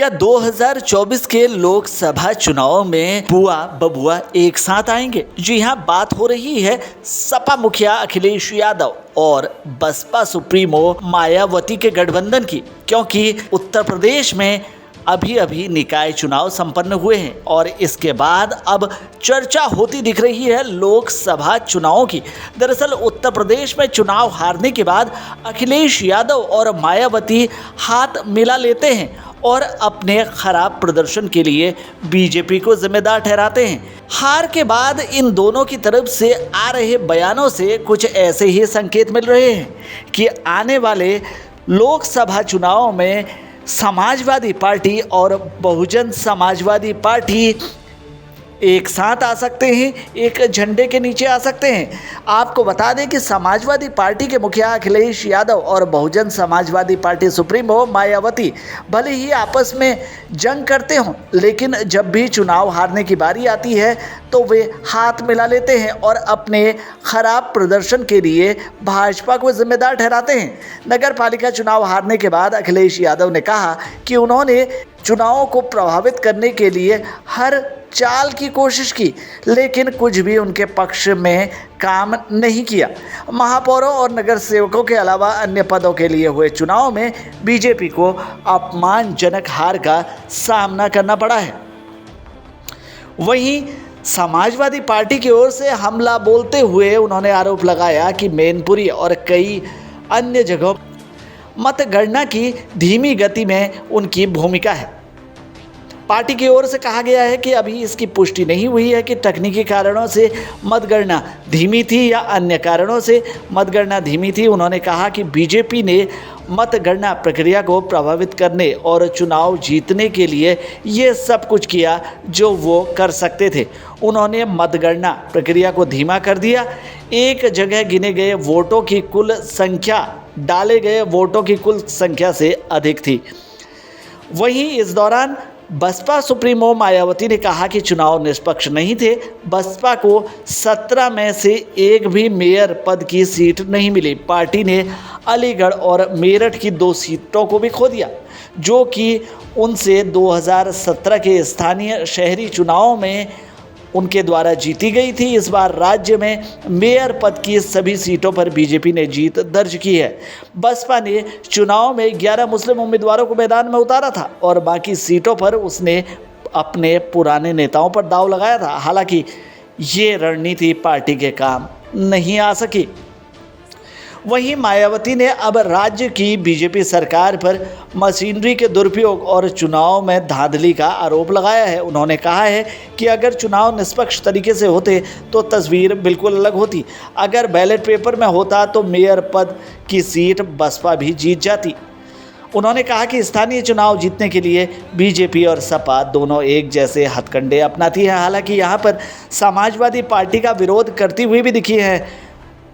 क्या 2024 के लोकसभा चुनाव में बुआ बबुआ एक साथ आएंगे? जी हां, बात हो रही है सपा मुखिया अखिलेश यादव और बसपा सुप्रीमो मायावती के गठबंधन की, क्योंकि उत्तर प्रदेश में अभी निकाय चुनाव संपन्न हुए हैं और इसके बाद अब चर्चा होती दिख रही है लोकसभा चुनावों की। दरअसल उत्तर प्रदेश में चुनाव हारने के बाद अखिलेश यादव और मायावती हाथ मिला लेते हैं और अपने खराब प्रदर्शन के लिए बीजेपी को जिम्मेदार ठहराते हैं। हार के बाद इन दोनों की तरफ से आ रहे बयानों से कुछ ऐसे ही संकेत मिल रहे हैं कि आने वाले लोकसभा चुनाव में समाजवादी पार्टी और बहुजन समाजवादी पार्टी एक साथ आ सकते हैं, एक झंडे के नीचे आ सकते हैं। आपको बता दें कि समाजवादी पार्टी के मुखिया अखिलेश यादव और बहुजन समाजवादी पार्टी सुप्रीमो मायावती भले ही आपस में जंग करते हों, लेकिन जब भी चुनाव हारने की बारी आती है तो वे हाथ मिला लेते हैं और अपने खराब प्रदर्शन के लिए भाजपा को जिम्मेदार ठहराते हैं। नगर पालिका चुनाव हारने के बाद अखिलेश यादव ने कहा कि उन्होंने चुनावों को प्रभावित करने के लिए हर चाल की कोशिश की, लेकिन कुछ भी उनके पक्ष में काम नहीं किया। महापौरों और नगर सेवकों के अलावा अन्य पदों के लिए हुए चुनाव में बीजेपी को अपमानजनक हार का सामना करना पड़ा है। वहीं समाजवादी पार्टी की ओर से हमला बोलते हुए उन्होंने आरोप लगाया कि मैनपुरी और कई अन्य जगहों मतगणना की धीमी गति में उनकी भूमिका है। पार्टी की ओर से कहा गया है कि अभी इसकी पुष्टि नहीं हुई है कि तकनीकी कारणों से मतगणना धीमी थी या अन्य कारणों से मतगणना धीमी थी। उन्होंने कहा कि बीजेपी ने मतगणना प्रक्रिया को प्रभावित करने और चुनाव जीतने के लिए ये सब कुछ किया जो वो कर सकते थे। उन्होंने मतगणना प्रक्रिया को धीमा कर दिया। एक जगह गिने गए वोटों की कुल संख्या डाले गए वोटों की कुल संख्या से अधिक थी। वहीं इस दौरान बसपा सुप्रीमो मायावती ने कहा कि चुनाव निष्पक्ष नहीं थे। बसपा को 17 में से एक भी मेयर पद की सीट नहीं मिली। पार्टी ने अलीगढ़ और मेरठ की 2 सीटों को भी खो दिया, जो कि उनसे 2017 के स्थानीय शहरी चुनाव में उनके द्वारा जीती गई थी। इस बार राज्य में मेयर पद की सभी सीटों पर बीजेपी ने जीत दर्ज की है। बसपा ने चुनाव में 11 मुस्लिम उम्मीदवारों को मैदान में उतारा था और बाकी सीटों पर उसने अपने पुराने नेताओं पर दांव लगाया था। हालांकि ये रणनीति पार्टी के काम नहीं आ सकी। वहीं मायावती ने अब राज्य की बीजेपी सरकार पर मशीनरी के दुरुपयोग और चुनाव में धांधली का आरोप लगाया है। उन्होंने कहा है कि अगर चुनाव निष्पक्ष तरीके से होते तो तस्वीर बिल्कुल अलग होती। अगर बैलेट पेपर में होता तो मेयर पद की सीट बसपा भी जीत जाती। उन्होंने कहा कि स्थानीय चुनाव जीतने के लिए बीजेपी और सपा दोनों एक जैसे हथकंडे अपनाती हैं। हालांकि यहाँ पर समाजवादी पार्टी का विरोध करती हुई भी दिखी है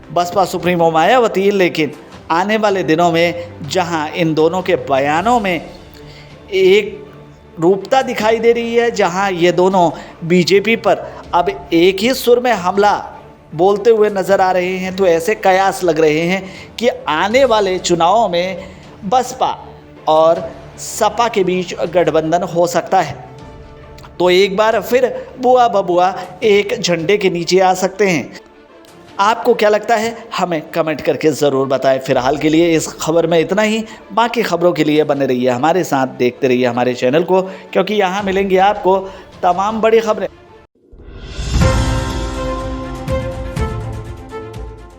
बसपा सुप्रीमो मायावती, लेकिन आने वाले दिनों में जहां इन दोनों के बयानों में एक रूपता दिखाई दे रही है, जहां ये दोनों बीजेपी पर अब एक ही सुर में हमला बोलते हुए नज़र आ रहे हैं, तो ऐसे कयास लग रहे हैं कि आने वाले चुनावों में बसपा और सपा के बीच गठबंधन हो सकता है। तो एक बार फिर बुआ बबुआ एक झंडे के नीचे आ सकते हैं। आपको क्या लगता है, हमें कमेंट करके ज़रूर बताएं। फिलहाल के लिए इस खबर में इतना ही। बाकी खबरों के लिए बने रहिए हमारे साथ, देखते रहिए हमारे चैनल को, क्योंकि यहाँ मिलेंगी आपको तमाम बड़ी खबरें।